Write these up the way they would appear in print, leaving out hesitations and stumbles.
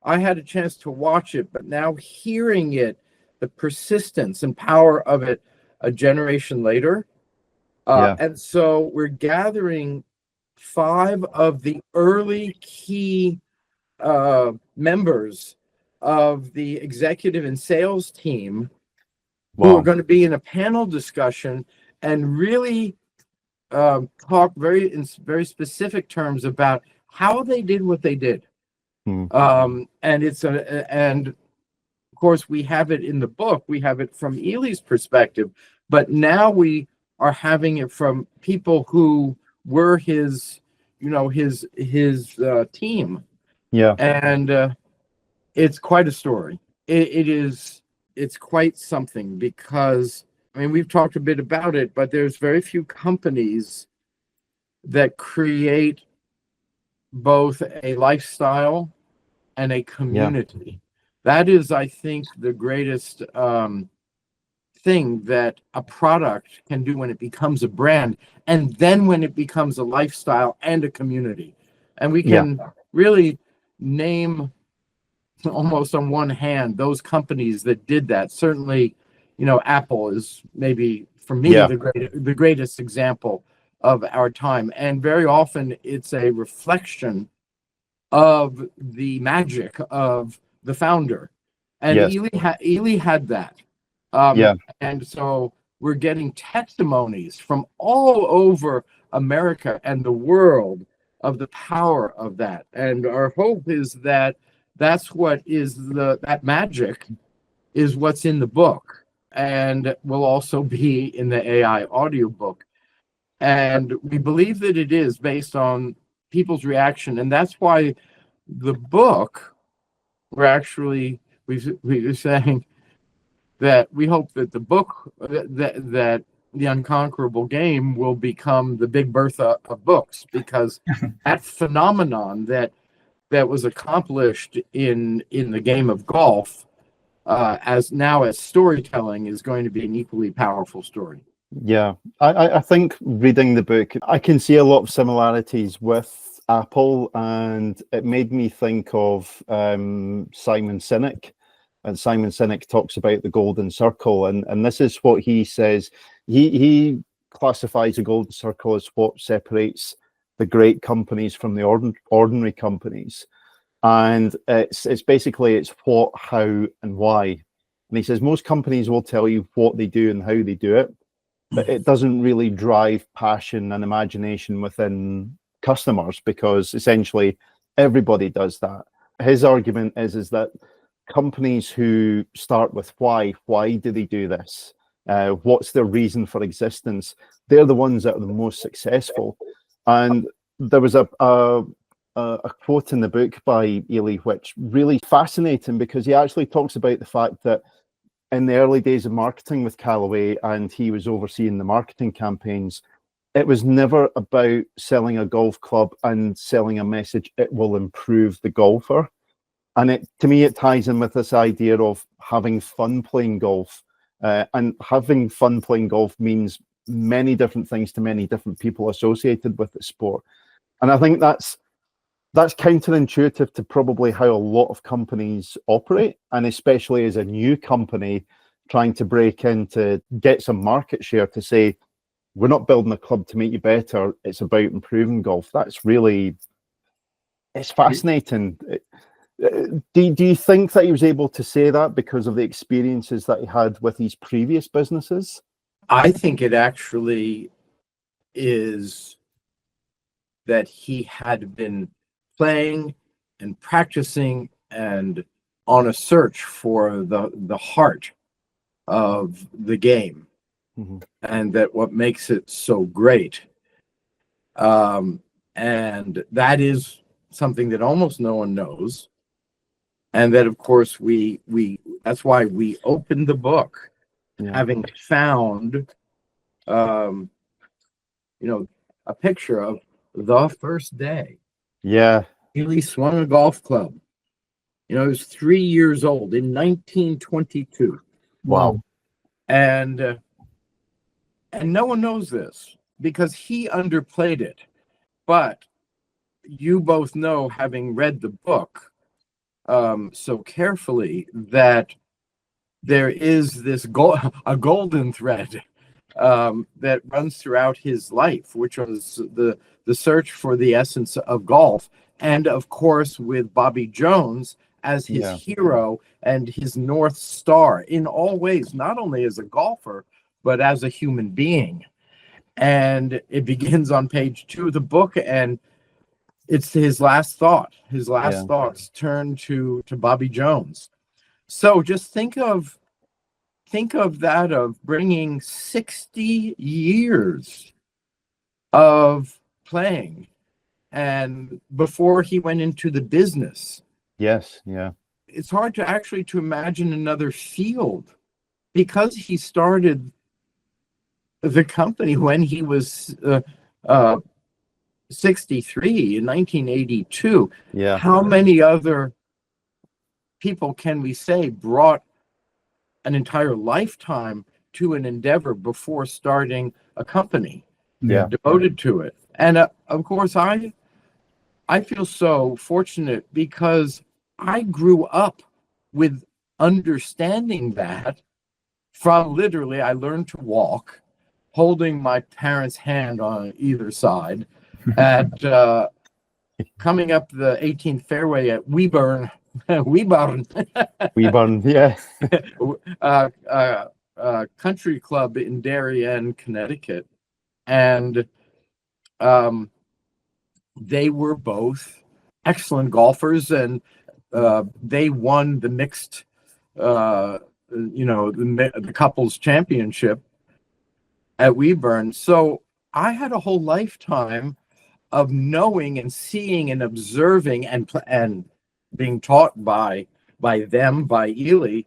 I had a chance to watch it, but now hearing it, the persistence and power of it a generation later. And so we're gathering 5 of the early key members of the executive and sales team who are going to be in a panel discussion and really talk in very specific terms about how they did what they did. And and of course we have it in the book. We have it from Ely's perspective, but now we are having it from people who were his team. And it's quite a story. It's quite something, because I mean, we've talked a bit about it, but there's very few companies that create both a lifestyle and a community. That is, I think, the greatest thing that a product can do when it becomes a brand, and then when it becomes a lifestyle and a community. And we can really name almost on one hand those companies that did that. Certainly, Apple is maybe, for me, the greatest example of our time. And very often it's a reflection of the magic of the founder. And Ely had that. And so we're getting testimonies from all over America and the world of the power of that. And our hope is that that's what is that magic is what's in the book, and will also be in the AI audiobook. And we believe that it is based on people's reaction. And that's why the book, we were saying that we hope that the book, that The Unconquerable Game, will become the Big Bertha of books, because that phenomenon that was accomplished in the game of golf, as storytelling, is going to be an equally powerful story. I think reading the book, I can see a lot of similarities with Apple, and it made me think of Simon Sinek. And Simon Sinek talks about the golden circle, and this is what he says. He classifies the golden circle as what separates the great companies from the ordinary companies. And it's basically what, how, and why. And he says most companies will tell you what they do and how they do it, but it doesn't really drive passion and imagination within customers, because essentially everybody does that. His argument is that companies who start with why do they do this? What's their reason for existence? They're the ones that are the most successful. And there was a quote in the book by Ely which really fascinating, because he actually talks about the fact that in the early days of marketing with Callaway, and he was overseeing the marketing campaigns, it was never about selling a golf club and selling a message, it will improve the golfer. And to me, it ties in with this idea of having fun playing golf. And having fun playing golf means many different things to many different people associated with the sport. And I think that's counterintuitive to probably how a lot of companies operate, and especially as a new company trying to break in to get some market share, to say, we're not building a club to make you better, it's about improving golf. It's fascinating. Do you think that he was able to say that because of the experiences that he had with his previous businesses? I think it actually is that he had been playing and practicing and on a search for the heart of the game, and that what makes it so great. And that is something that almost no one knows. And that, of course, that's why we opened the book, having found, a picture of the first day. Ely swung a golf club. He was 3 years old in 1922. Wow. And no one knows this because he underplayed it. But you both know, having read the book, so carefully that there is this a golden thread that runs throughout his life, which was the search for the essence of golf, and of course with Bobby Jones as his hero and his North Star in all ways, not only as a golfer, but as a human being. And it begins on page 2 of the book, and it's his last thought. His last thoughts turn to Bobby Jones. So just think of that, of bringing 60 years of playing, and before he went into the business. Yes, yeah. It's hard to imagine another field, because he started the company when he was 63 in 1982. Yeah. How many other people can we say brought an entire lifetime to an endeavor before starting a company devoted to it? And of course, I feel so fortunate because I grew up with understanding that from literally, I learned to walk holding my parents' hand on either side at coming up the 18th fairway at Weburn, country club in Darien, Connecticut. And they were both excellent golfers, and they won the mixed, the couples championship at Weburn. So I had a whole lifetime of knowing and seeing and observing and being taught by Ely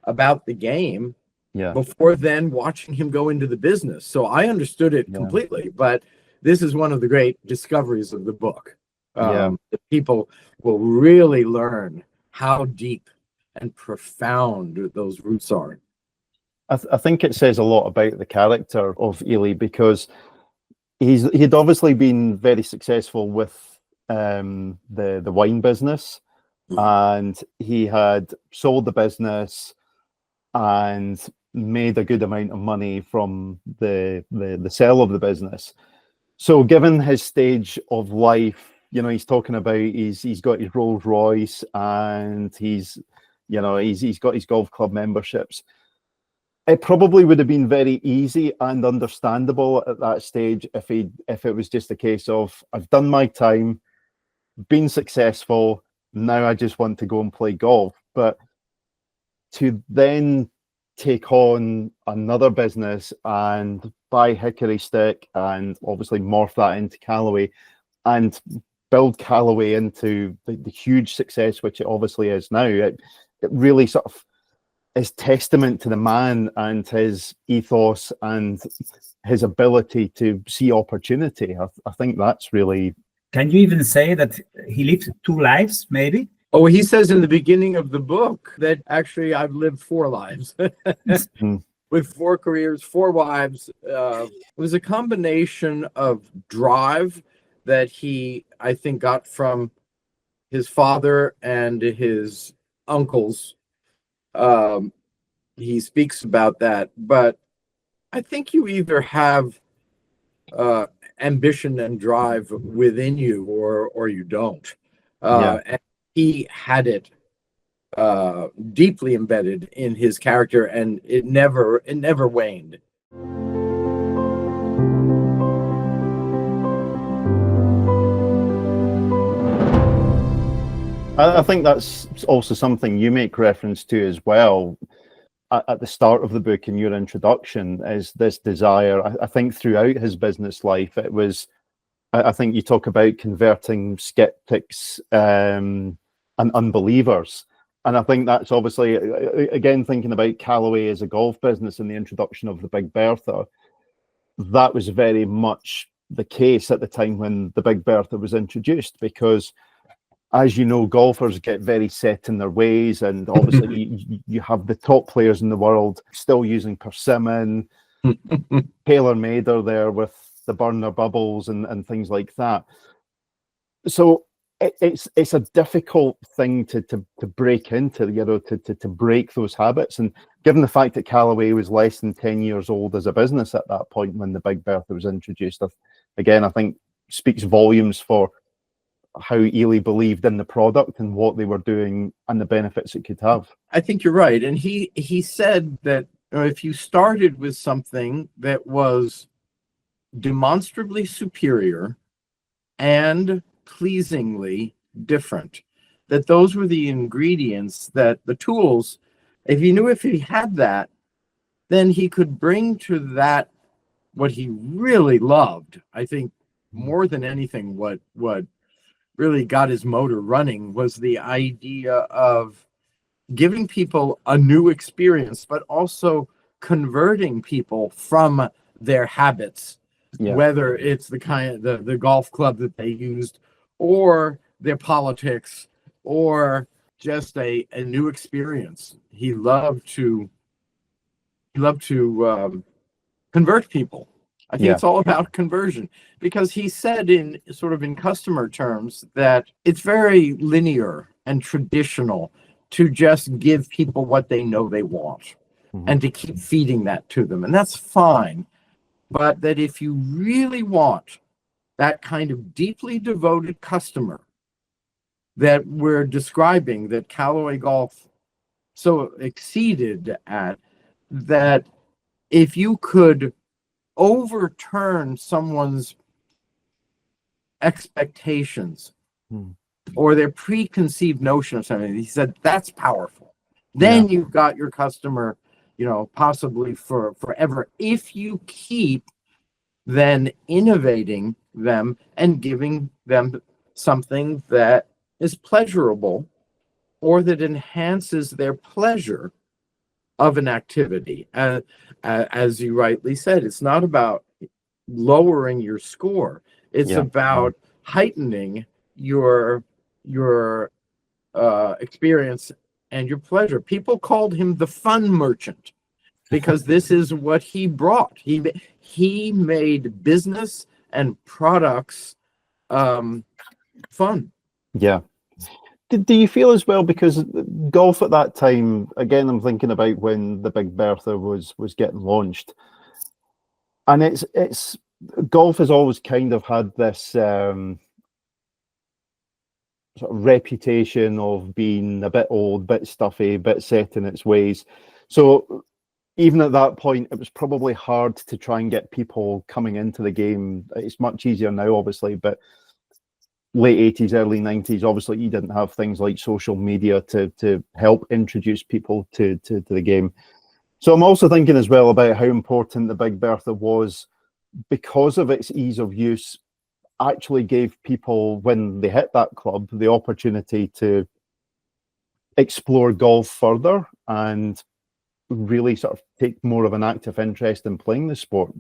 about the game before then watching him go into the business. So I understood it completely, but this is one of the great discoveries of the book. That people will really learn how deep and profound those roots are. I think it says a lot about the character of Ely, because he'd obviously been very successful with the wine business, and he had sold the business and made a good amount of money from the sale of the business. So given his stage of life, he's talking about he's got his Rolls Royce, and he's got his golf club memberships. It probably would have been very easy and understandable at that stage if it was just a case of, I've done my time, been successful, now I just want to go and play golf. But to then take on another business and buy Hickory Stick and obviously morph that into Callaway and build Callaway into the huge success which it obviously is now, it really sort of is testament to the man and his ethos and his ability to see opportunity. I think that's really... Can you even say that he lived 2 lives, maybe? Oh, he says in the beginning of the book that actually I've lived 4 lives with 4 careers, 4 wives. It was a combination of drive that he, I think, got from his father and his uncles. He speaks about that, but I think you either have ambition and drive within you or you don't. And he had it deeply embedded in his character, and it never waned. I think that's also something you make reference to as well at the start of the book in your introduction, is this desire. I think throughout his business life, it was, I think you talk about converting skeptics and unbelievers. And I think that's obviously, again, thinking about Callaway as a golf business in the introduction of the Big Bertha, that was very much the case at the time when the Big Bertha was introduced, because as you know, golfers get very set in their ways, and obviously you have the top players in the world still using persimmon, TaylorMade are there with the burner bubbles and things like that. So it's a difficult thing to break into, to break those habits. And given the fact that Callaway was less than 10 years old as a business at that point when the Big Bertha was introduced, again, I think speaks volumes for how Ely believed in the product and what they were doing and the benefits it could have. I think you're right. And he said that if you started with something that was demonstrably superior and pleasingly different, that those were the ingredients, that the tools, if he had that, then he could bring to that what he really loved. I think more than anything, what really got his motor running was the idea of giving people a new experience, but also converting people from their habits, whether it's the golf club that they used, or their politics, or just a new experience. He loved to convert people. I think it's all about conversion, because he said in customer terms that it's very linear and traditional to just give people what they know they want and to keep feeding that to them. And that's fine. But that if you really want that kind of deeply devoted customer that we're describing, that Callaway Golf so exceeded at, that if you could overturn someone's expectations or their preconceived notion of something, he said that's powerful. Then you've got your customer, possibly for forever, if you keep then innovating them and giving them something that is pleasurable or that enhances their pleasure of an activity. As you rightly said, it's not about lowering your score. It's about heightening your experience and your pleasure. People called him the fun merchant because this is what he brought. He made business and products fun. Yeah. Do you feel as well, because golf at that time, again, I'm thinking about when the Big Bertha was getting launched, and it's golf has always kind of had this sort of reputation of being a bit old, a bit stuffy, a bit set in its ways. So even at that point, it was probably hard to try and get people coming into the game. It's much easier now, obviously, but late 80s, early 90s, obviously you didn't have things like social media to help introduce people to the game. So I'm also thinking as well about how important the Big Bertha was, because of its ease of use, actually gave people, when they hit that club, the opportunity to explore golf further and really sort of take more of an active interest in playing the sport.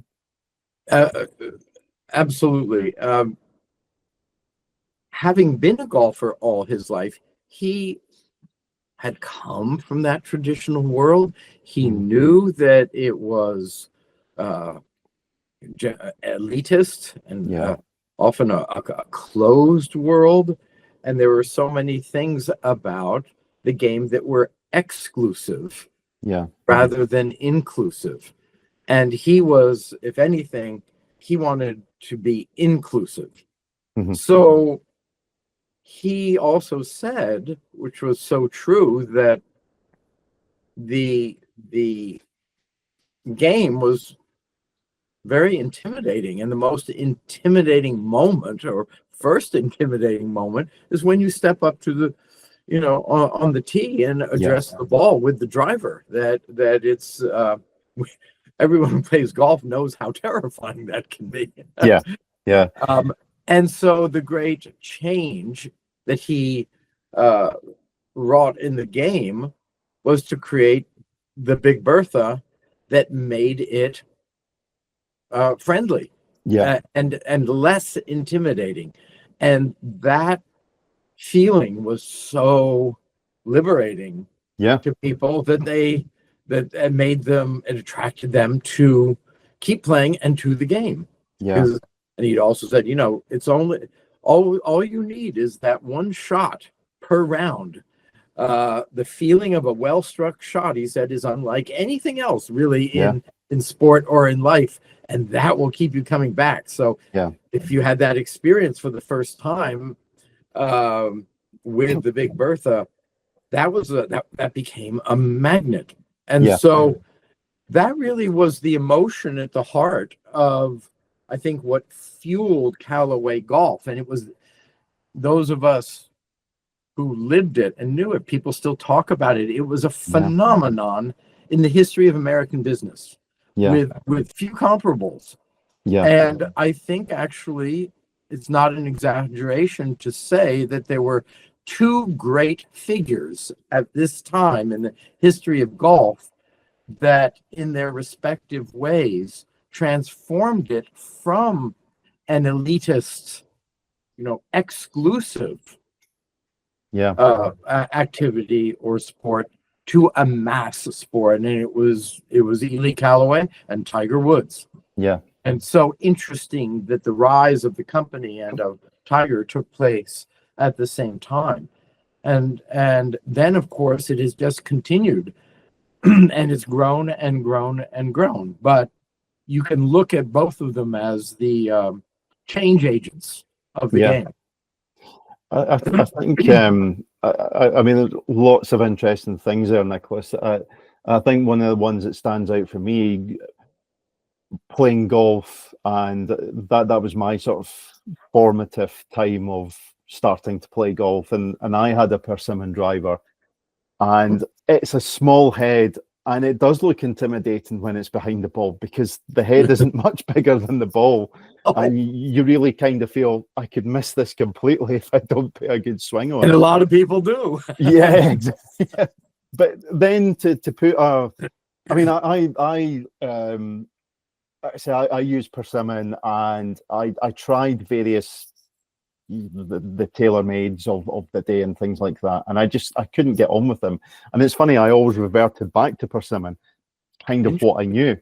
Absolutely. Having been a golfer all his life, he had come from that traditional world. He knew that it was elitist and often a closed world. And there were so many things about the game that were exclusive rather than inclusive. And he was, if anything, he wanted to be inclusive. So he also said, which was so true, that the game was very intimidating, and the most intimidating moment, or first intimidating moment, is when you step up to the on the tee and address the ball with the driver. That it's everyone who plays golf knows how terrifying that can be. And so the great change that he wrought in the game was to create the Big Bertha that made it friendly and less intimidating. And that feeling was so liberating to people that that made them, it attracted them to keep playing and to the game. And he'd also said, it's All you need is that one shot per round. The feeling of a well-struck shot, he said, is unlike anything else really in sport or in life, and that will keep you coming back. So if you had that experience for the first time with the Big Bertha, that became a magnet. And so that really was the emotion at the heart of, I think, what fueled Callaway Golf. And it was those of us who lived it and knew it. People still talk about it. It was a phenomenon in the history of American business with few comparables. And I think actually it's not an exaggeration to say that there were two great figures at this time in the history of golf that in their respective ways transformed it from an elitist, exclusive activity or sport to a mass sport. And it was Ely Callaway and Tiger Woods. And so interesting that the rise of the company and of Tiger took place at the same time. And then, of course, it has just continued and it's grown and grown and grown. But you can look at both of them as the change agents of the game. I think, I mean, there's lots of interesting things there, Nicholas. I think one of the ones that stands out for me, playing golf, and that was my sort of formative time of starting to play golf, and I had a persimmon driver, and it's a small head, and it does look intimidating when it's behind the ball because the head isn't much bigger than the ball. And you really kind of feel, I could miss this completely if I don't put a good swing on it. And a lot of people do. Exactly. But then to put I mean, I use persimmon, and I tried various the tailor-mades of the day and things like that, and I couldn't get on with them. And it's funny, I always reverted back to persimmon, kind of what I knew.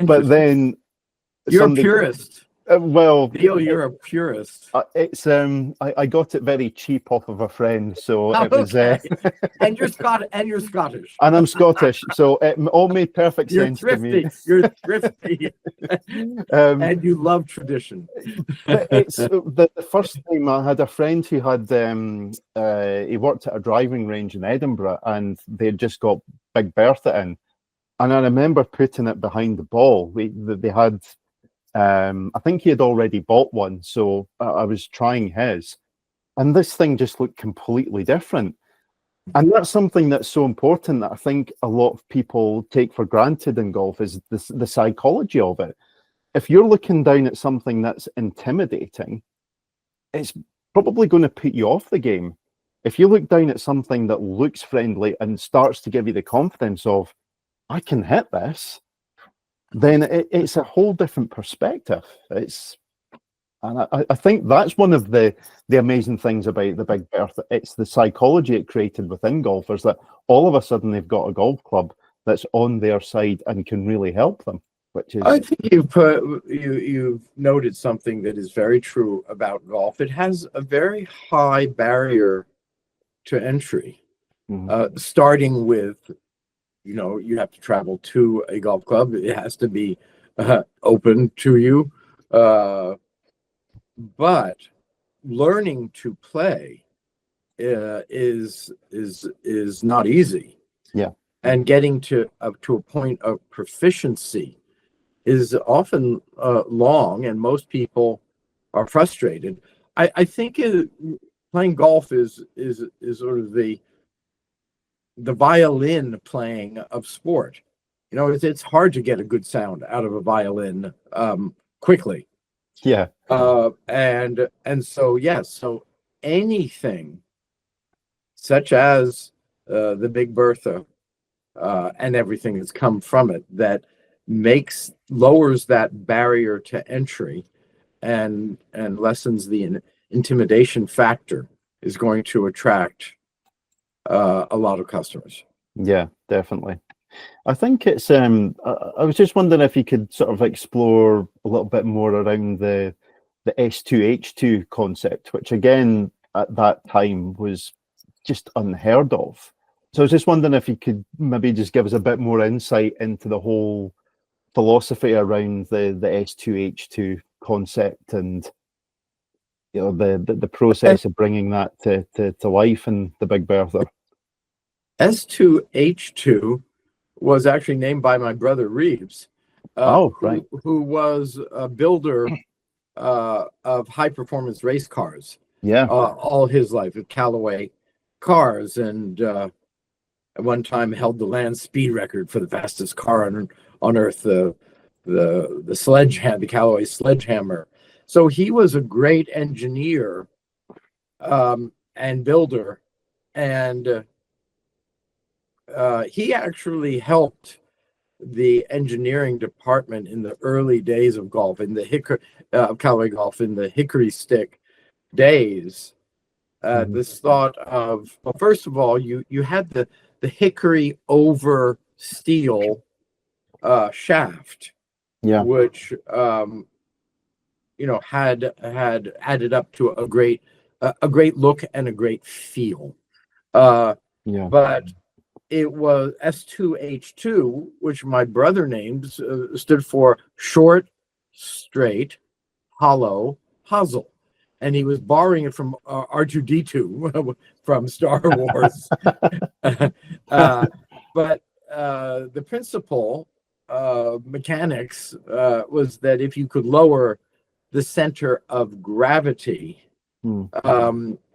But then you're a purist. Well, Neil, you're a purist. It's I got it very cheap off of a friend, so it was. And you're Scottish. And I'm Scottish, so it all made perfect sense to me. You're thrifty, and you love tradition. It's the first time I had a friend who had he worked at a driving range in Edinburgh, and they'd just got Big Bertha in, and I remember putting it behind the ball. They had. I think he had already bought one, so I was trying his, and this thing just looked completely different. And that's something that's so important that I think a lot of people take for granted in golf, is the psychology of it. If you're looking down at something that's intimidating, it's probably going to put you off the game. If you look down at something that looks friendly and starts to give you the confidence of, I can hit this, then it's a whole different perspective. And I think that's one of the amazing things about the Big Bertha. It's the psychology it created within golfers, that all of a sudden they've got a golf club that's on their side and can really help them. Which is, I think you've noted something that is very true about golf. It has a very high barrier to entry, starting with, you have to travel to a golf club. It has to be open to you. But learning to play is not easy. And getting to a point of proficiency is often long, and most people are frustrated. I think playing golf is sort of the violin playing of sport. It's hard to get a good sound out of a violin quickly. And so so anything such as the Big Bertha and everything that's come from it that lowers that barrier to entry and lessens the intimidation factor is going to attract a lot of customers. Yeah, definitely. I think it's I was just wondering if you could sort of explore a little bit more around the S2H2 concept, which again at that time was just unheard of. So I was just wondering if you could maybe just give us a bit more insight into the whole philosophy around the S2H2 concept, and the process of bringing that to life in the Big Bertha. S2H2 was actually named by my brother Reeves, Right. who was a builder of high performance race cars. Yeah. All his life with Callaway cars, and at one time held the land speed record for the fastest car on earth, the sledgehammer, the Callaway sledgehammer. So he was a great engineer and builder, and he actually helped the engineering department in the early days of golf, in the Callaway Golf, in the hickory stick days. This thought of, well, first of all, you had the hickory over steel shaft, which had added up to a great look and a great feel. But it was S2H2, which my brother named, stood for short, straight, hollow, hosel. And he was borrowing it from R2D2 from Star Wars. But the principle of mechanics was that if you could lower the center of gravity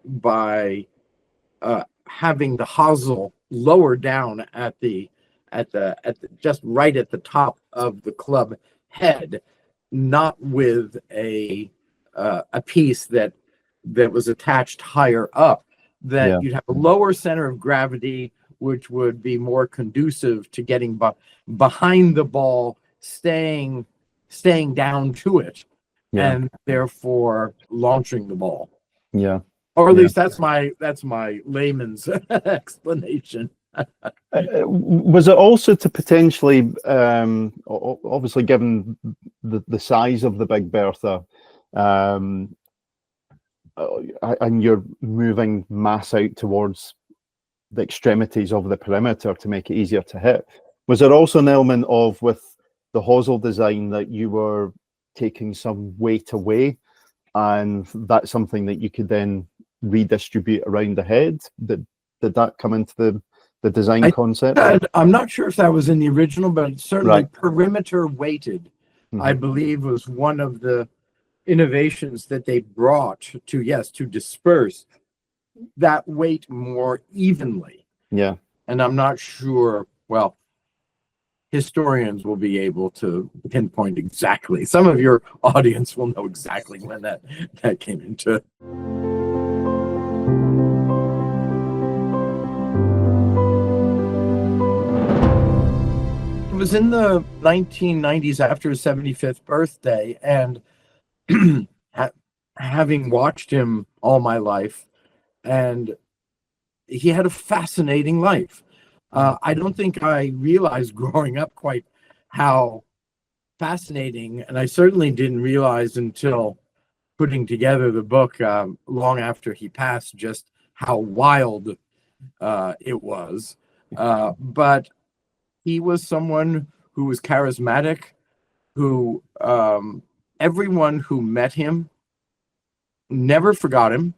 by having the hosel lower down at the just right at the top of the club head, not with a piece that was attached higher up, that you'd have a lower center of gravity, which would be more conducive to getting behind the ball, staying down to it, and therefore launching the ball. Or at least that's my layman's explanation. Was it also to potentially, obviously given the size of the Big Bertha, and you're moving mass out towards the extremities of the perimeter to make it easier to hit, was there also an element of, with the hosel design, that you were taking some weight away, and that's something that you could then redistribute around the head? Did that come into the design concept? I'm not sure if that was in the original, but certainly perimeter weighted, I believe, was one of the innovations that they brought to disperse that weight more evenly. And I'm not sure, well, historians will be able to pinpoint exactly. Some of your audience will know exactly when that came into it. It was in the 1990s after his 75th birthday, and having watched him all my life, and he had a fascinating life. I don't think I realized growing up quite how fascinating, and I certainly didn't realize until putting together the book long after he passed, just how wild it was. But he was someone who was charismatic, who everyone who met him never forgot him,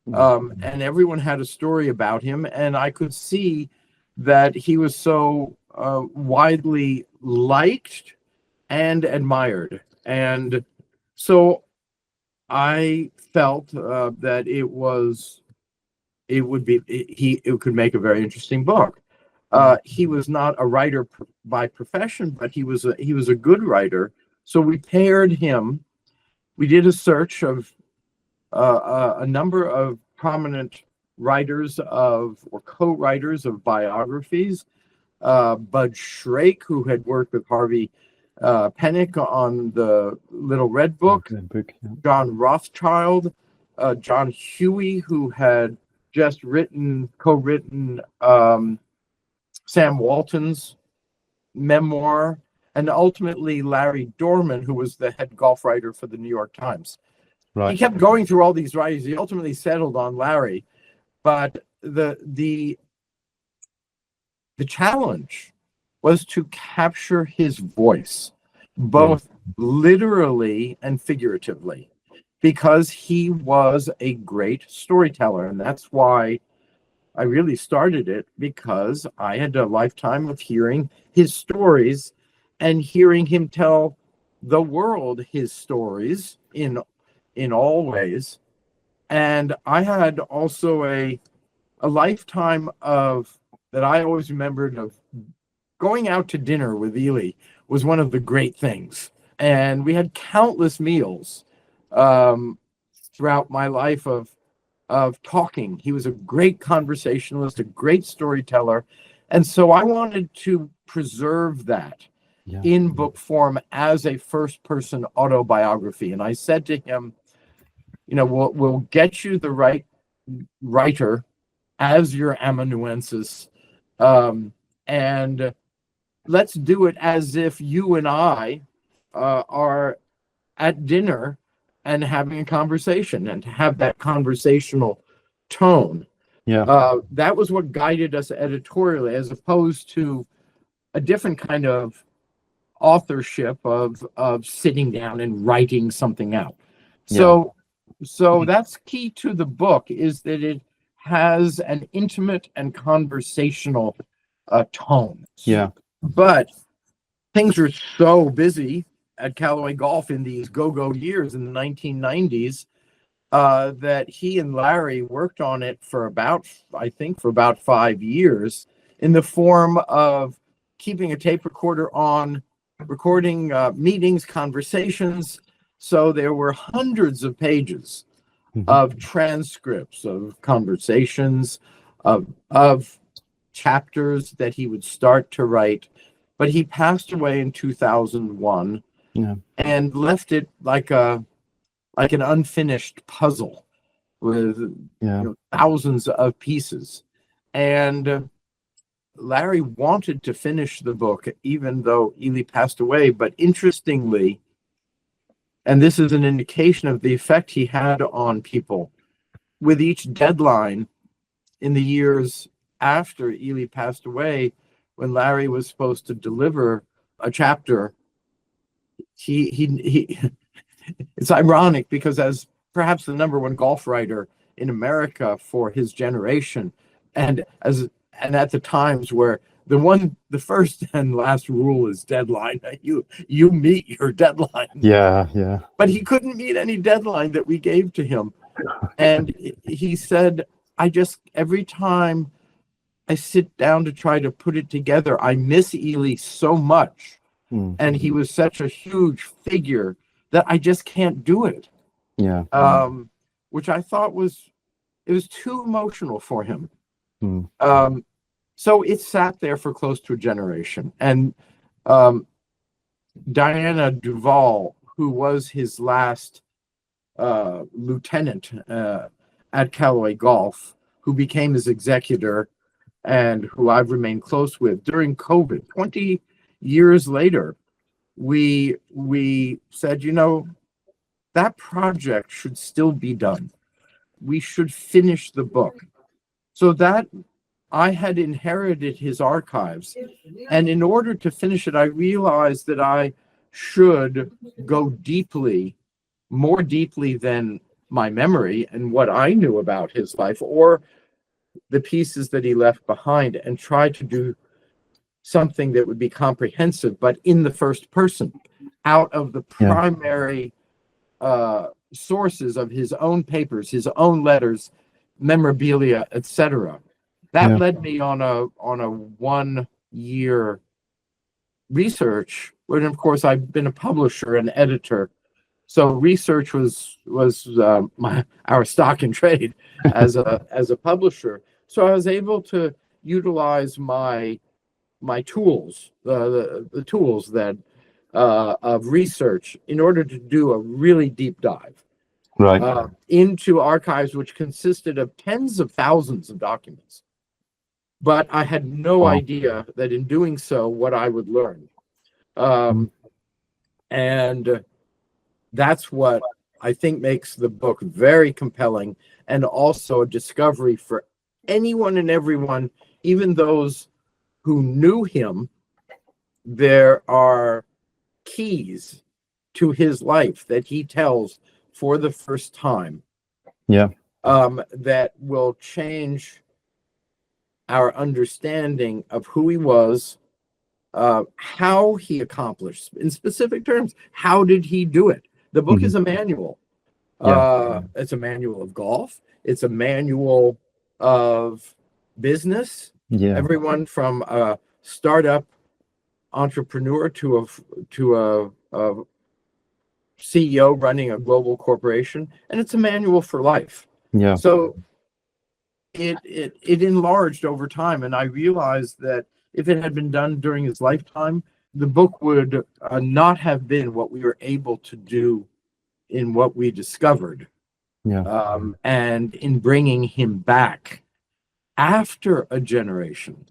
and everyone had a story about him, and I could see that he was so widely liked and admired. And so I felt that it could make a very interesting book. He was not a writer by profession, but he was a good writer. So we paired him. We did a search of a number of prominent writers or co-writers of biographies. Bud Shrake, who had worked with Harvey Pennick on the Little Red Book, John Rothschild, John Huey, who had just co-written Sam Walton's memoir, and ultimately Larry Dorman, who was the head golf writer for the New York Times. He kept going through all these writers. He ultimately settled on Larry, but the challenge was to capture his voice, both literally and figuratively, because he was a great storyteller. And that's why I really started it, because I had a lifetime of hearing his stories and hearing him tell the world his stories in all ways. And I had also a lifetime of, that I always remembered, of going out to dinner with Elye was one of the great things. And we had countless meals throughout my life of talking. He was a great conversationalist, a great storyteller. And so I wanted to preserve that in book form as a first-person autobiography. And I said to him, we'll get you the right writer as your amanuensis, and let's do it as if you and I are at dinner and having a conversation, and to have that conversational tone. That was what guided us editorially, as opposed to a different kind of authorship of sitting down and writing something out. So that's key to the book, is that it has an intimate and conversational tone. But things are so busy at Callaway Golf in these go-go years in the 1990s that he and Larry worked on it for about 5 years, in the form of keeping a tape recorder on, recording meetings, conversations. So there were hundreds of pages of transcripts of conversations, of chapters that he would start to write. But he passed away in 2001 and left it like an unfinished puzzle with thousands of pieces. And Larry wanted to finish the book, even though Elye passed away. But interestingly, and this is an indication of the effect he had on people, with each deadline in the years after Elye passed away, when Larry was supposed to deliver a chapter, he it's ironic, because as perhaps the #1 golf writer in America for his generation, and at the times where the first and last rule is deadline. You meet your deadline. But he couldn't meet any deadline that we gave to him. And he said, every time I sit down to try to put it together, I miss Elye so much. And he was such a huge figure that I just can't do it. Which I thought was too emotional for him. So it sat there for close to a generation. And Diana Duvall, who was his last lieutenant at Callaway Golf, who became his executor and who I've remained close with during COVID, 20 years later, we said, that project should still be done. We should finish the book. So that I had inherited his archives. And in order to finish it, I realized that I should go more deeply than my memory and what I knew about his life, or the pieces that he left behind, and try to do something that would be comprehensive, but in the first person, out of the primary sources of his own papers, his own letters, memorabilia, etc. That led me on a 1-year research, when of course I've been a publisher and editor. So research was our stock and trade as a publisher. So I was able to utilize my tools, the tools that of research, in order to do a really deep dive into archives, which consisted of tens of thousands of documents. But I had no idea that in doing so, what I would learn. And that's what I think makes the book very compelling, and also a discovery for anyone and everyone, even those who knew him. There are keys to his life that he tells for the first time. Yeah. That will change our understanding of who he was, how he accomplished, in specific terms, how did he do it? The book is a manual. It's a manual of golf. It's a manual of business. Yeah. Everyone from a startup entrepreneur to a CEO running a global corporation, and it's a manual for life. Yeah. So it enlarged over time, and I realized that if it had been done during his lifetime, the book would not have been what we were able to do in what we discovered. Yeah. And in bringing him back after a generation.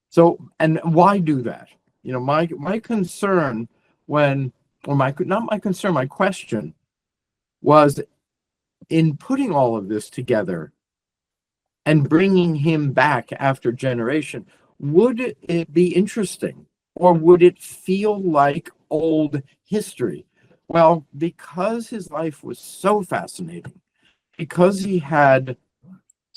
So, and why do that? You know, my concern when, or not my concern, my question was, in putting all of this together and bringing him back after generation, would it be interesting, or would it feel like old history? Well, because his life was so fascinating, because he had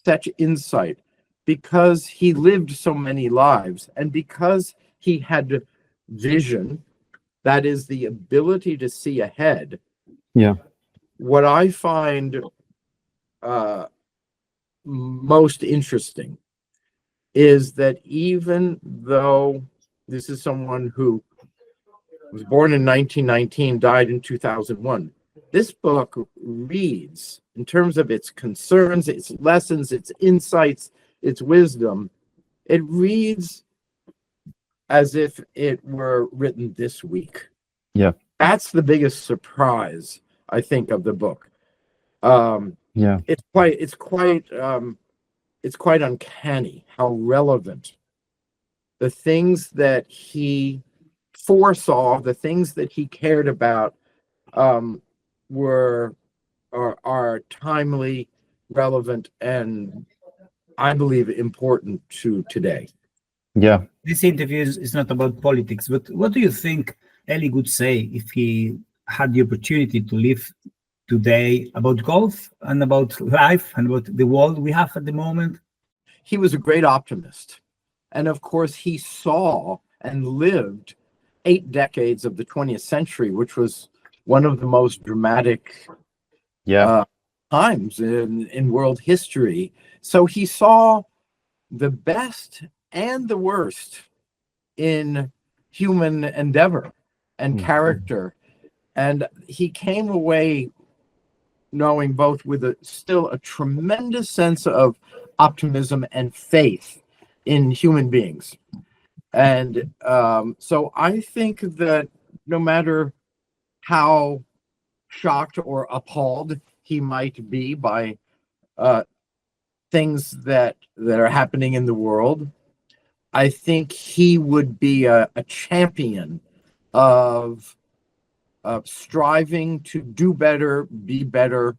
such insight, because he lived so many lives, and because he had vision, that is the ability to see ahead. Yeah. What I find most interesting is that even though this is someone who was born in 1919, died in 2001, this book reads, in terms of its concerns, its lessons, its insights, its wisdom, it reads as if it were written this week. Yeah. That's the biggest surprise, I think, of the book. Yeah. It's quite uncanny how relevant the things that he foresaw, the things that he cared about, are timely, relevant, and I believe important to today. Yeah. This interview is not about politics, but what do you think Elye would say if he had the opportunity to live today about golf and about life and about the world we have at the moment? He was a great optimist. And of course, he saw and lived 8 decades of the 20th century, which was one of the most dramatic times in world history. So he saw the best and the worst in human endeavor and character. And he came away knowing both with still a tremendous sense of optimism and faith in human beings. And so I think that no matter how shocked or appalled he might be by things that are happening in the world, I think he would be a champion of striving to do better, be better,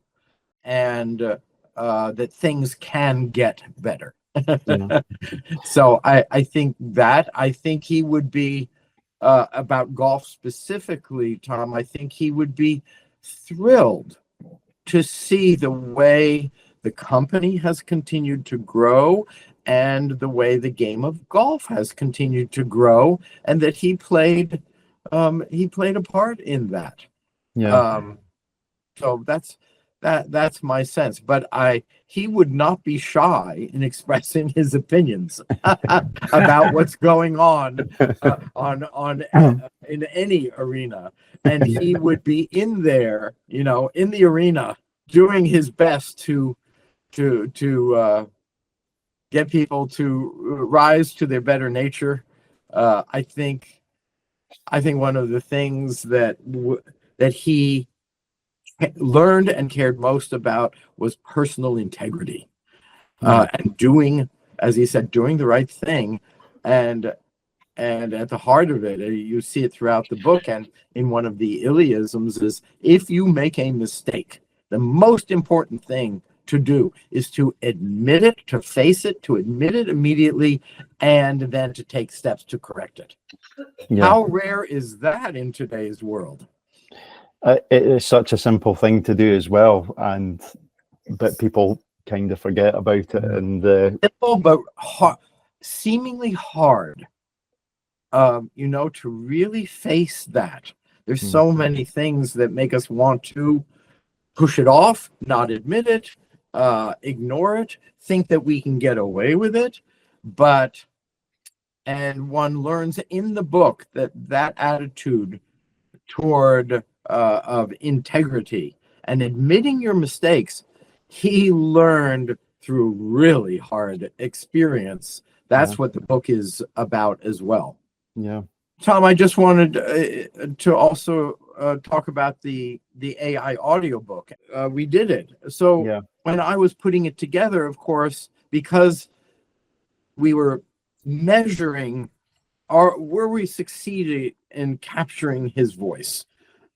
and that things can get better. So I think he would be about golf specifically, Tom. I think he would be thrilled to see the way the company has continued to grow and the way the game of golf has continued to grow, and that he played a part in that. So that's my sense. But he would not be shy in expressing his opinions about what's going on in any arena, and he would be in there, in the arena, doing his best to get people to rise to their better nature. I think one of the things that he learned and cared most about was personal integrity, and doing, as he said, doing the right thing. And And at the heart of it, you see it throughout the book, and in one of the Iliisms is, if you make a mistake, the most important thing to do is to admit it, to face it, to admit it immediately, and then to take steps to correct it. Yeah. How rare is that in today's world? It is such a simple thing to do as well, but people kind of forget about it. And simple but seemingly hard. You know, to really face that. There's so many things that make us want to push it off, not admit it, ignore it, think that we can get away with it. And one learns in the book that attitude toward of integrity and admitting your mistakes, he learned through really hard experience. That's what the book is about as well. Yeah. Tom, I just wanted to also talk about the AI audiobook. We did it. So when I was putting it together, of course, because we were measuring were we succeeding in capturing his voice.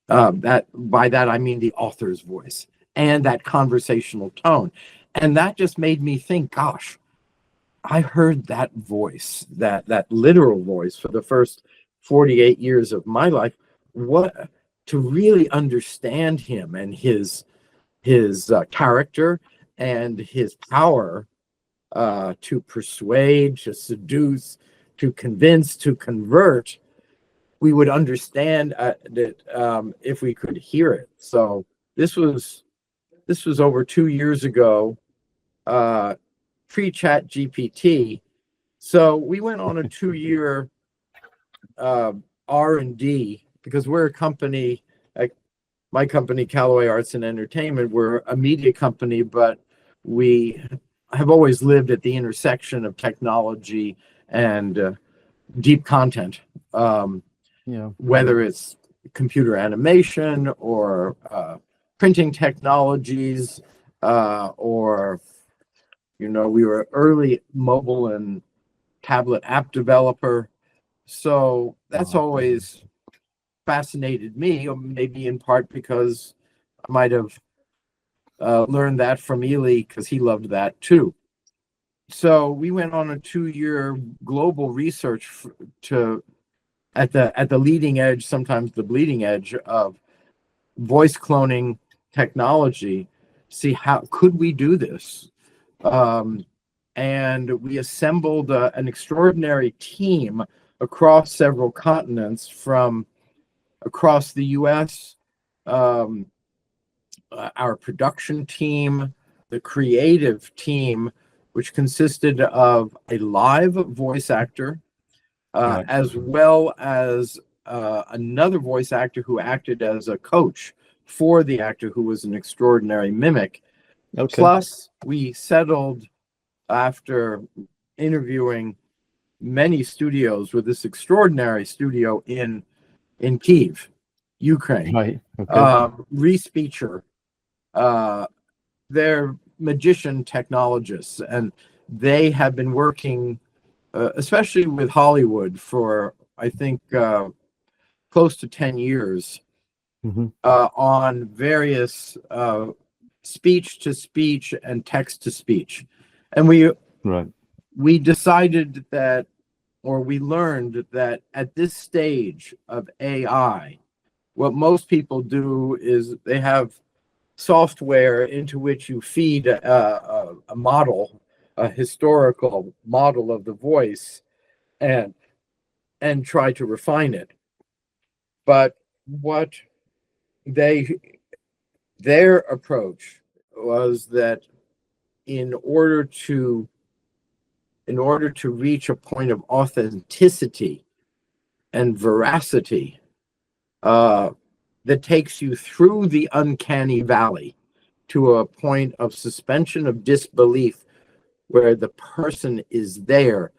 By that I mean the author's voice and that conversational tone. And that just made me think, gosh, I heard that voice, that literal voice for the first 48 years of my life. What to really understand him and his character and his power to persuade, to seduce, to convince, to convert, we would understand that if we could hear it. So this was over 2 years ago, pre-chat GPT. So we went on a 2-year R&D, because we're a company, like my company, Callaway Arts and Entertainment. We're a media company, but we have always lived at the intersection of technology and deep content. Whether it's computer animation or printing technologies, or, you know, we were early mobile and tablet app developer. So that's always fascinated me, or maybe in part because I might have learned that from Ely, because he loved that too. So we went on a 2-year global research at the leading edge, sometimes the bleeding edge of voice cloning technology. See, how could we do this? And we assembled an extraordinary team across several continents, from across the US, our production team, the creative team, which consisted of a live voice actor, as well as another voice actor who acted as a coach for the actor, who was an extraordinary mimic. Plus, we settled, after interviewing many studios, with this extraordinary studio in Kiev, Ukraine. Respeecher, they're magician technologists, and they have been working especially with Hollywood for, I think, close to 10 years on various speech-to-speech and text-to-speech. And we decided that, or we learned that at this stage of AI, what most people do is they have software into which you feed a model, a historical model of the voice, and try to refine it. But what their approach was that in order to reach a point of authenticity and veracity that takes you through the uncanny valley to a point of suspension of disbelief, where the person is there,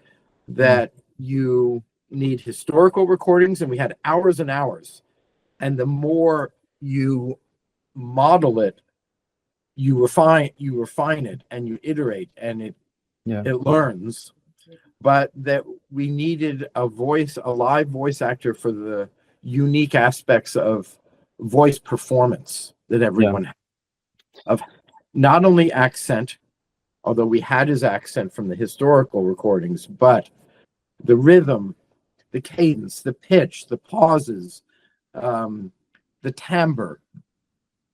that you need historical recordings, and we had hours and hours. And the more you model it, you refine it, and you iterate, and it learns. But that we needed a live voice actor for the unique aspects of voice performance that everyone had, of not only accent, although we had his accent from the historical recordings, but the rhythm, the cadence, the pitch, the pauses, the timbre.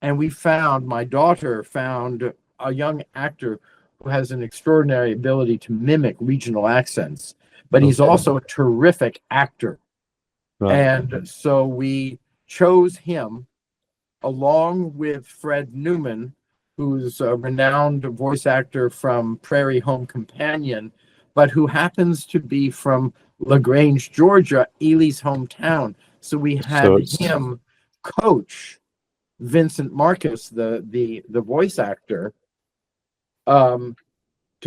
And my daughter found a young actor who has an extraordinary ability to mimic regional accents, but he's also a terrific actor. Right. And so we chose him along with Fred Newman, who's a renowned voice actor from Prairie Home Companion, but who happens to be from LaGrange, Georgia, Ely's hometown. So we had him coach Vincent Marcus, the voice actor, to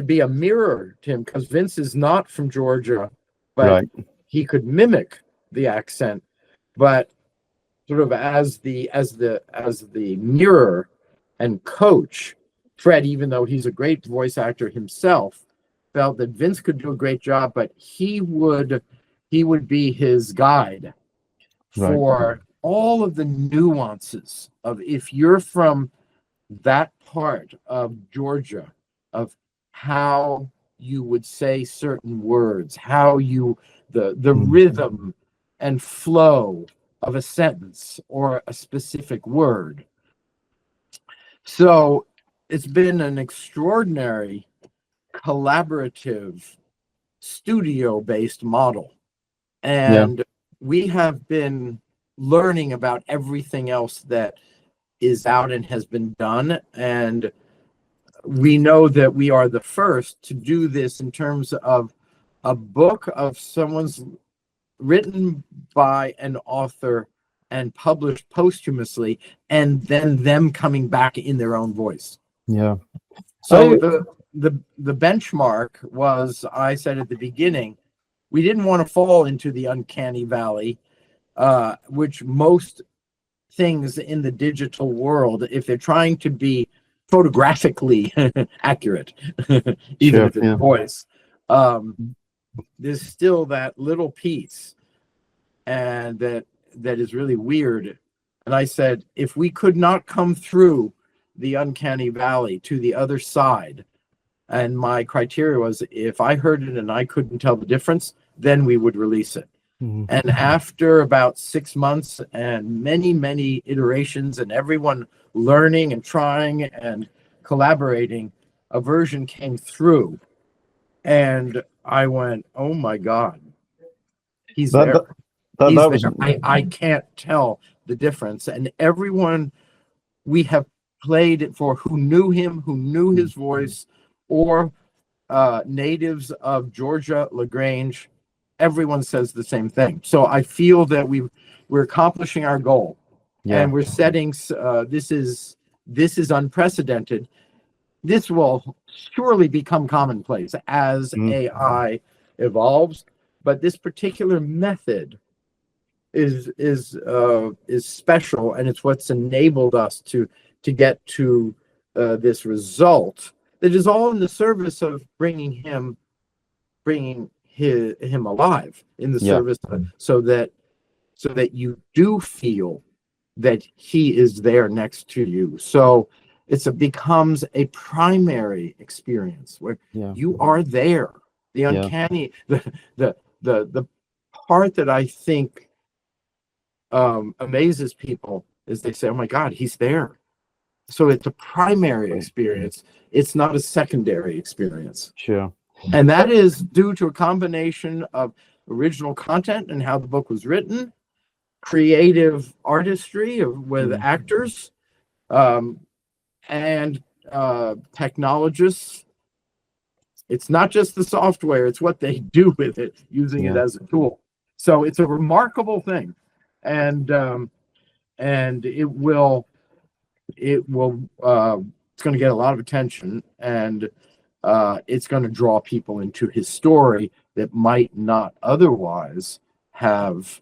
be a mirror to him, because Vince is not from Georgia, but he could mimic the accent, but sort of as the mirror and coach. Fred, even though he's a great voice actor himself, felt that Vince could do a great job, but he would be his guide for all of the nuances of, if you're from that part of Georgia, of how you would say certain words, how the rhythm and flow of a sentence or a specific word. So it's been an extraordinary collaborative studio-based model. And we have been learning about everything else that is out and has been done. And we know that we are the first to do this in terms of a book of someone's written by an author and published posthumously, and then them coming back in their own voice. Yeah. So the benchmark was, I said at the beginning, we didn't want to fall into the uncanny valley, which most things in the digital world, if they're trying to be photographically accurate, even if it's voice, there's still that little piece, and that is really weird. And I said, if we could not come through the uncanny valley to the other side, and my criteria was, if I heard it and I couldn't tell the difference, then we would release it. And after about 6 months and many iterations and everyone learning and trying and collaborating, a version came through, and I went, oh my God, he's there. I can't tell the difference. And everyone we have played it for, who knew him, who knew his voice, or natives of Georgia, LaGrange, everyone says the same thing. So I feel that we're accomplishing our goal, and we're setting. This is unprecedented. This will surely become commonplace as AI evolves. But this particular method is special, and it's what's enabled us to get to this result that is all in the service of bringing him alive, in the service so that you do feel that he is there next to you. So it becomes a primary experience where you are there. The uncanny, the part that I think amazes people is they say, oh my God, he's there. So it's a primary experience. It's not a secondary experience. Sure. And that is due to a combination of original content and how the book was written, creative artistry with actors, and technologists. It's not just the software, it's what they do with it, using it as a tool. So it's a remarkable thing. And it will it's going to get a lot of attention, and it's going to draw people into his story that might not otherwise have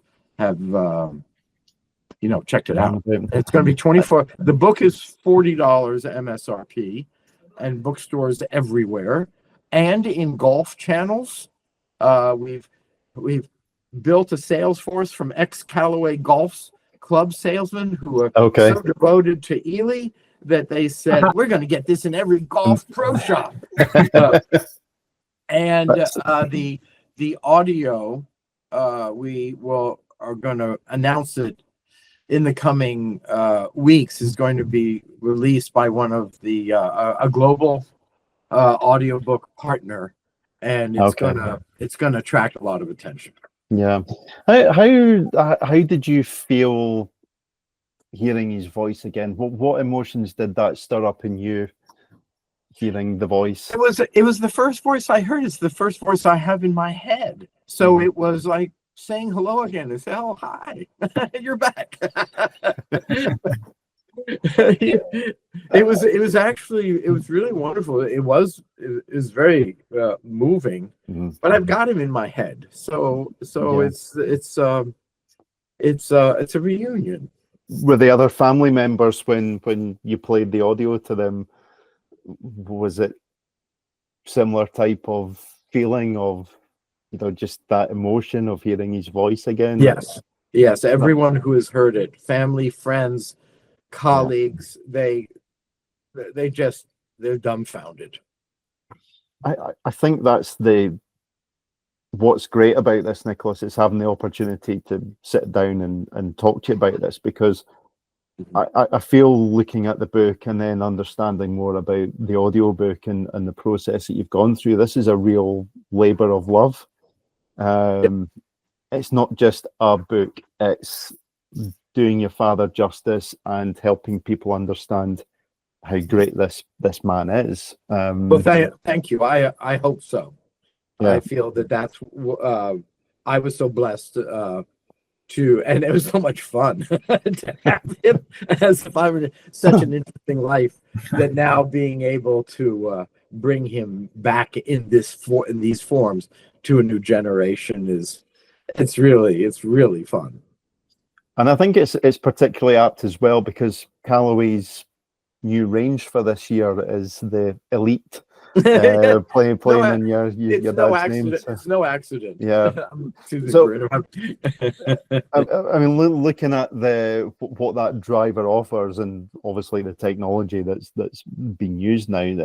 checked it out. It's going to be 24. The book is $40 MSRP, and bookstores everywhere, and in golf channels. we've built a sales force from ex-Callaway Golf's club salesmen who are so devoted to Ely that they said, we're going to get this in every golf pro shop. And the audio, are going to announce it in the coming weeks, is going to be released by one of the a global audiobook partner, and it's gonna attract a lot of attention. Yeah. How did you feel hearing his voice again? What emotions did that stir up in you, hearing the voice? It was the first voice I heard. It's the first voice I have in my head. So it was like saying hello again. It's, oh, hi, you're back. It was really wonderful. It was very moving, but I've got him in my head. So it's a reunion. Were the other family members, when you played the audio to them, was it similar type of feeling of, just that emotion of hearing his voice again? Yes, everyone who has heard it, family, friends, colleagues, they're dumbfounded. I think that's what's great about this, Nicholas, is having the opportunity to sit down and talk to you about this, because I feel, looking at the book and then understanding more about the audiobook and the process that you've gone through, this is a real labor of love. It's not just a book, it's doing your father justice and helping people understand how great this man is. Well, thank you. I hope so. Yeah. I feel that's I was so blessed and it was so much fun to have him as if I were such an interesting life, that now being able to bring him back in these forms to a new generation it's really fun. And I think it's particularly apt as well, because Callaway's new range for this year is the Elite, playing in your dad's name. So. It's no accident. Yeah. I mean, looking at what that driver offers, and obviously the technology that's being used now,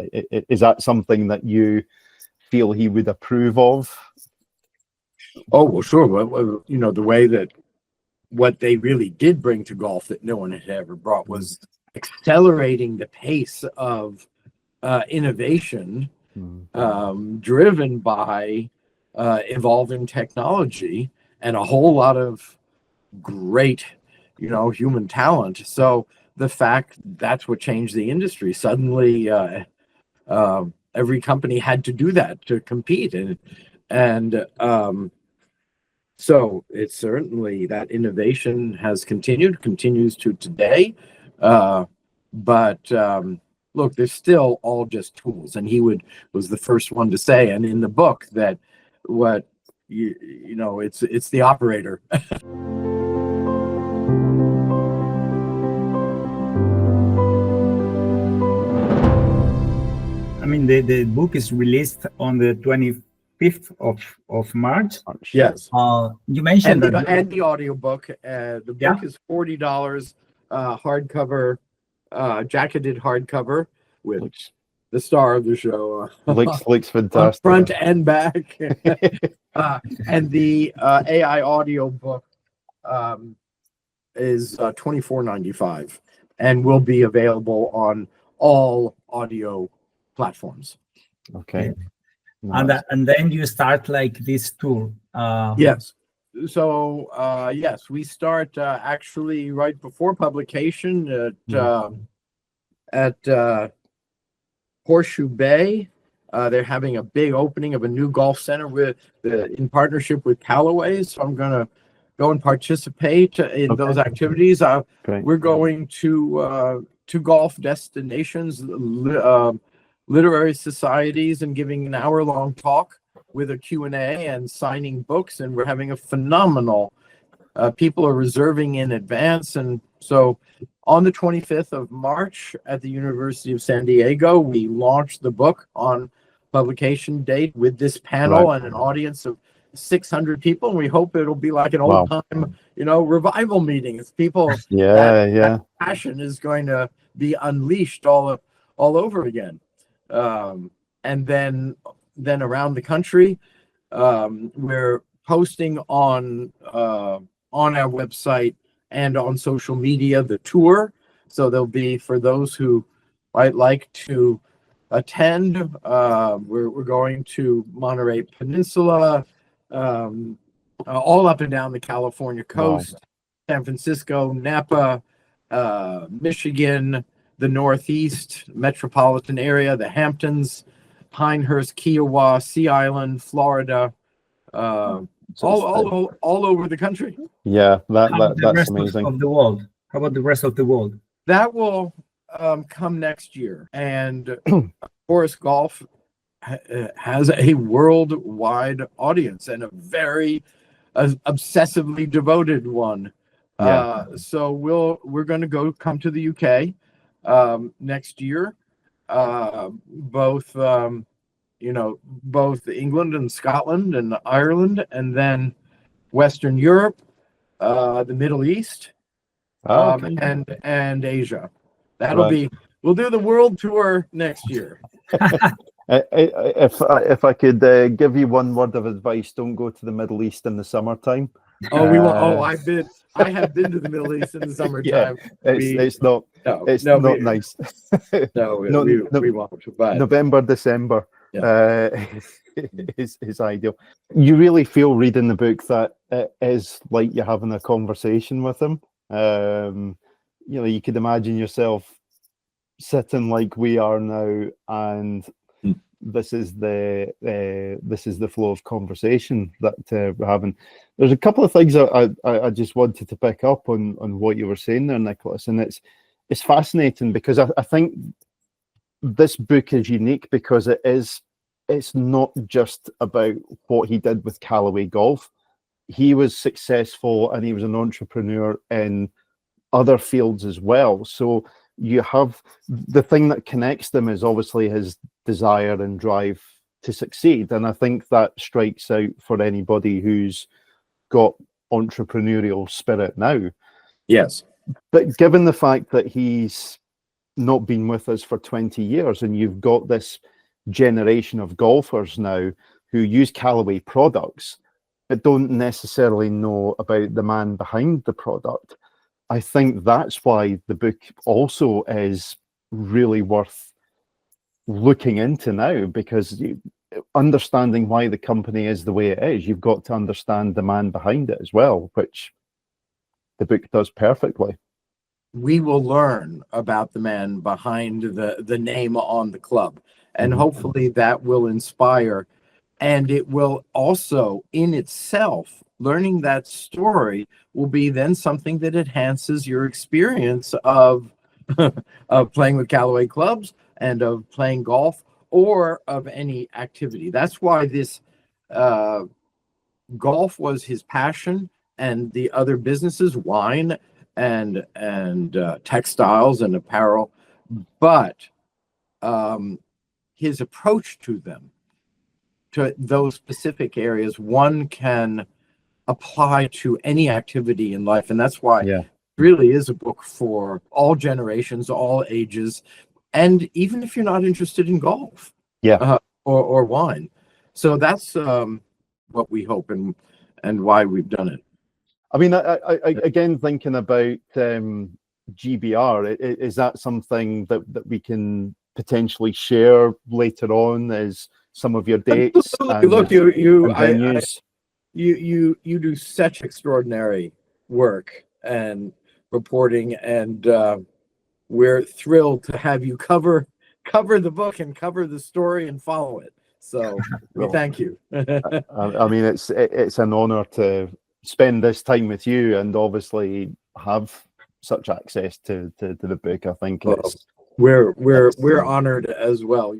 is that something that you feel he would approve of? Oh, well, sure. Well, the way that what they really did bring to golf that no one had ever brought was accelerating the pace of innovation, driven by evolving technology and a whole lot of great, human talent. So the fact that's what changed the industry. Suddenly, every company had to do that to compete, and so it's certainly that innovation has continues to today. But look, they're still all just tools. And he was the first one to say, and in the book, that it's the operator. I mean, the book is released on the 25th of March. Yes. You mentioned and the audiobook. The book is $40, hardcover, jacketed hardcover with the star of the show. Looks fantastic. Front and back. And the AI audiobook is $24.95 and will be available on all audio platforms. Okay. Nice. And then you start like this tour. Yes. So yes, we start actually right before publication at Horseshoe Bay. They're having a big opening of a new golf center in partnership with Callaway's. So I'm going to go and participate in those activities. We're going to golf destinations, literary societies, and giving an hour-long talk with a Q&A and signing books, and we're having a phenomenal, people are reserving in advance. And so on the 25th of March at the University of San Diego, we launched the book on publication date with this panel and an audience of 600 people, and we hope it'll be like an old time, revival meeting. It's people. That passion is going to be unleashed all over again. And then around the country, we're posting on our website and on social media the tour. So there'll be, for those who might like to attend, we're going to Monterey Peninsula, all up and down the California coast, San Francisco, Napa, Michigan, the Northeast metropolitan area, the Hamptons, Pinehurst, Kiowa, Sea Island, Florida, all over the country. Yeah, that's amazing. Of the world. How about the rest of the world? That will come next year, and of course, golf has a worldwide audience, and a very obsessively devoted one. So we're going to come to the UK next year. Both England and Scotland and Ireland, and then Western Europe, the Middle East, and Asia. That'll be. We'll do the world tour next year. If I could give you one word of advice, don't go to the Middle East in the summertime. We won't. I have been to the Middle East in the summertime. It's not nice. We won't. But November, December is ideal. You really feel reading the book that it is like you're having a conversation with him. You could imagine yourself sitting like we are now, and this is the flow of conversation that we're having. There's a couple of things I just wanted to pick up on what you were saying there, Nicholas, and it's fascinating because I think this book is unique because it's not just about what he did with Callaway Golf. He was successful and he was an entrepreneur in other fields as well. So you have the thing that connects them is obviously his desire and drive to succeed. And I think that strikes out for anybody who's got entrepreneurial spirit now. Yes. But given the fact that he's not been with us for 20 years and you've got this generation of golfers now who use Callaway products but don't necessarily know about the man behind the product, I think that's why the book also is really worth looking into now, because understanding why the company is the way it is, you've got to understand the man behind it as well, which the book does perfectly. We will learn about the man behind the name on the club, and hopefully that will inspire, and it will also in itself, learning that story will be then something that enhances your experience of playing with Callaway clubs and of playing golf or of any activity. That's why this golf was his passion, and the other businesses, wine and textiles and apparel, but his approach to them, to those specific areas, one can apply to any activity in life. And that's why it really is a book for all generations, all ages, and even if you're not interested in golf or wine. So that's what we hope and why we've done it. I mean, I again, thinking about GBR, is that something that we can potentially share later on as some of your dates? Look, you do such extraordinary work and reporting, and we're thrilled to have you cover the book and cover the story and follow it. So we thank you. I mean, it's an honor to spend this time with you and obviously have such access to the book. I think we're honored as well.